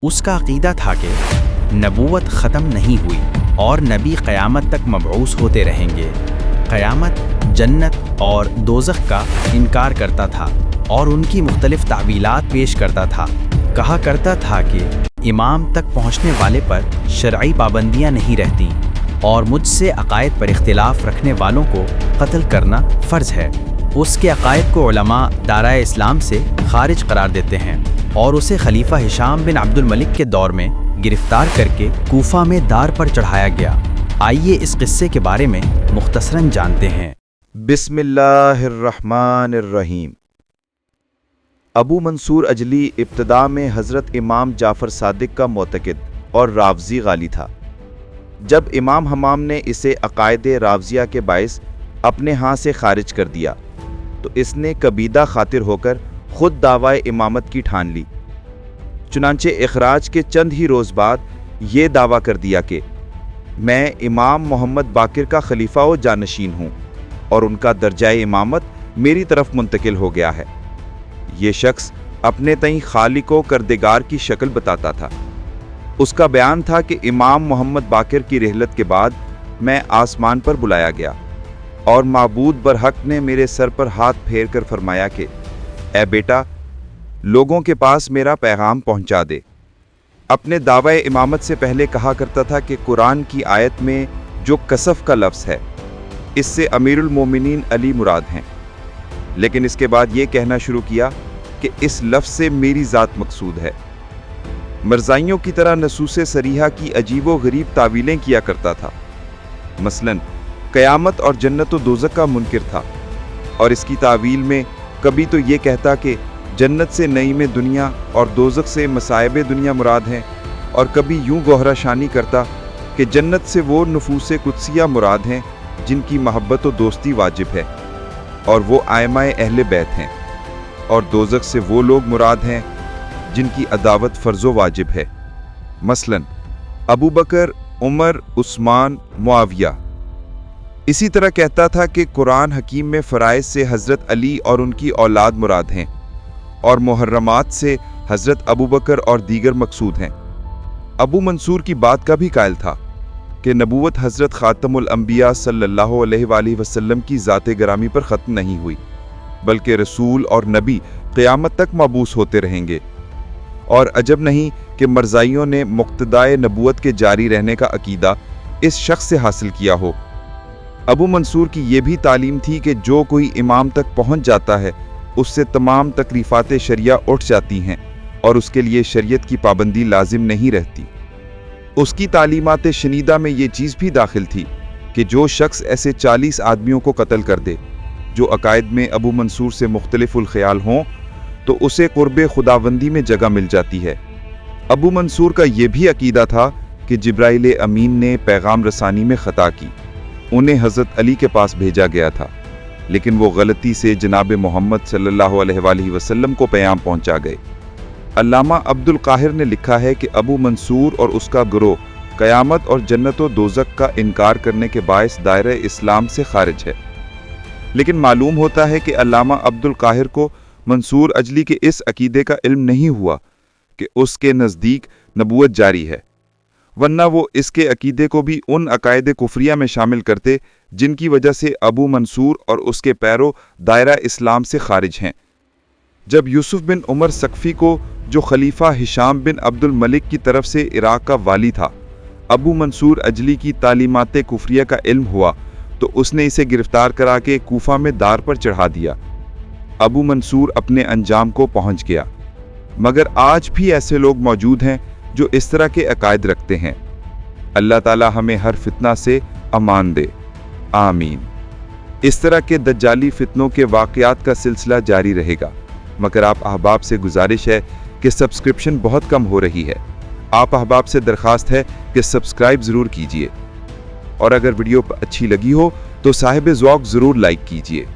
उसका अकीदा था कि नबूवत ख़त्म नहीं हुई और नबी क़यामत तक मबऊस होते रहेंगे। क़यामत, जन्नत और दोज़ख का इनकार करता था और उनकी मुख्तलिफ तावीलात पेश करता था। कहा करता था कि इमाम तक पहुँचने वाले पर शरई पाबंदियाँ नहीं रहती और मुझसे अक़ायद पर इख्तिलाफ़ रखने वालों को कत्ल करना फ़र्ज़ है। उसके अक़ायद को उलमा दायरा इस्लाम से खारिज करार देते हैं और उसे खलीफा हिशाम बिन अब्दुल मलिक के दौर में गिरफ्तार करके कूफा में दार पर चढ़ाया गया। आइए इस किस्से के बारे में मुख्तसरन जानते हैं। बिस्मिल्लाहिर्रहमानिर्रहीम। अबू मंसूर अजली इब्तिदा में हज़रत इमाम जाफ़र सादिक का मोतक़िद और रावज़ी गाली था। जब इमाम हमाम ने इसे अक़ायद रावज़िया के बाइस अपने यहाँ से खारिज कर दिया तो इसने कबीदा खातिर होकर खुद दावाए इमामत की ठान ली। चुनांचे इखराज के चंद ही रोज़ बाद ये दावा कर दिया कि मैं इमाम मोहम्मद बाकिर का खलीफा व जानशीन हूँ और उनका दर्जाए इमामत मेरी तरफ मुंतकिल हो गया है। ये शख्स अपने तई खालिक व करदेगार की शक्ल बताता था। उसका बयान था कि इमाम मोहम्मद बाकिर की रहलत के बाद मैं आसमान पर बुलाया गया और माबूद बरहक ने मेरे सर पर हाथ फेर कर फरमाया कि ए बेटा, लोगों के पास मेरा पैगाम पहुंचा दे। अपने दावाए इमामत से पहले कहा करता था कि कुरान की आयत में जो कसफ का लफ्ज़ है इससे अमीरुल मोमिनीन अली मुराद हैं, लेकिन इसके बाद ये कहना शुरू किया कि इस लफ्ज़ से मेरी ज़ात मकसूद है। मरज़ाइयों की तरह नसूसे सरीहा की अजीबो गरीब तावीलें किया करता था। मसलन क़यामत और जन्नत व दोज़ख का मुनकिर था और इसकी तावील में कभी तो ये कहता कि जन्नत से नईम दुनिया और दोज़ख से मसाइब दुनिया मुराद हैं, और कभी यूं गोहरा शानी करता कि जन्नत से वो नफूस कुदसिया मुराद हैं जिनकी महब्बत व दोस्ती वाजिब है और वो आयमाए अहले बैत हैं, और दोज़ख से वो लोग मुराद हैं जिनकी अदावत फ़र्ज़ो वाजिब है। मसलन अबू बकर, उमर, उस्मान, मुआविया। इसी तरह कहता था कि कुरान हकीम में फ़राइज़ से हज़रत अली और उनकी औलाद मुराद हैं और मुहर्रमात से हज़रत अबू बकर और दीगर मकसूद हैं। अबू मंसूर की बात का भी कायल था कि नबूवत हज़रत ख़ातमुल अंबिया सल्लल्लाहु अलैहि वसल्लम की ज़ात गरामी पर ख़त्म नहीं हुई, बल्कि रसूल और नबी क़यामत तक मबूस होते रहेंगे। और अजब नहीं कि मरज़ाइयों ने मुक़्तदाए नबूवत के जारी रहने का अकीदा इस शख्स से हासिल किया हो। अबू मंसूर की ये भी तालीम थी कि जो कोई इमाम तक पहुँच जाता है उससे तमाम तकरीफ़ात शरिया उठ जाती हैं और उसके लिए शरीयत की पाबंदी लाजिम नहीं रहती। उसकी तालीमात शनीदा में ये चीज़ भी दाखिल थी कि जो शख्स ऐसे 40 आदमियों को कत्ल कर दे जो अकायद में अबू मंसूर से मुख्तलिफुल ख्याल हों तो उसे कुर्बे खुदाबंदी में जगह मिल जाती है। अबू मंसूर का ये भी अकीदा था कि जिब्राइल अमीन ने पैगाम रसानी में ख़ता की। उन्हें हज़रत अली के पास भेजा गया था, लेकिन वो गलती से जनाब मोहम्मद सल्लल्लाहु अलैहि वसल्लम को पैगाम पहुंचा गए। अल्लामा अब्दुल काहिर ने लिखा है कि अबू मंसूर और उसका गिरोह क़यामत और जन्नत व दोज़ख का इनकार करने के बायस दायरे इस्लाम से खारिज है। लेकिन मालूम होता है कि अल्लामा अब्दुल काहिर को मंसूर अजली के इस अकीदे का इल्म नहीं हुआ कि उसके नज़दीक नबूवत जारी है, वरना वो इसके अकीदे को भी उन अकायद कुफरिया में शामिल करते जिनकी वजह से अबू मंसूर और उसके पैरो दायरा इस्लाम से खारिज हैं। जब यूसुफ बिन उमर सकफ़ी को, जो खलीफा हिशाम बिन अब्दुल मलिक की तरफ से इराक़ का वाली था, अबू मंसूर अजली की तालीमात कुफरिया का इल्म हुआ तो उसने इसे गिरफ्तार करा के कूफा में दार पर चढ़ा दिया। अबू मंसूर अपने अंजाम को पहुँच गया, मगर आज भी ऐसे लोग मौजूद हैं जो इस तरह के अकायद रखते हैं। अल्लाह ताला हमें हर फितना से अमान दे, आमीन। इस तरह के दज्जाली फितनों के वाक़यात का सिलसिला जारी रहेगा, मगर आप अहबाब से गुजारिश है कि सब्सक्रिप्शन बहुत कम हो रही है। आप अहबाब से दरख्वास्त है कि सब्सक्राइब ज़रूर कीजिए, और अगर वीडियो अच्छी लगी हो तो साहिब ज़ौक़ ज़रूर लाइक कीजिए।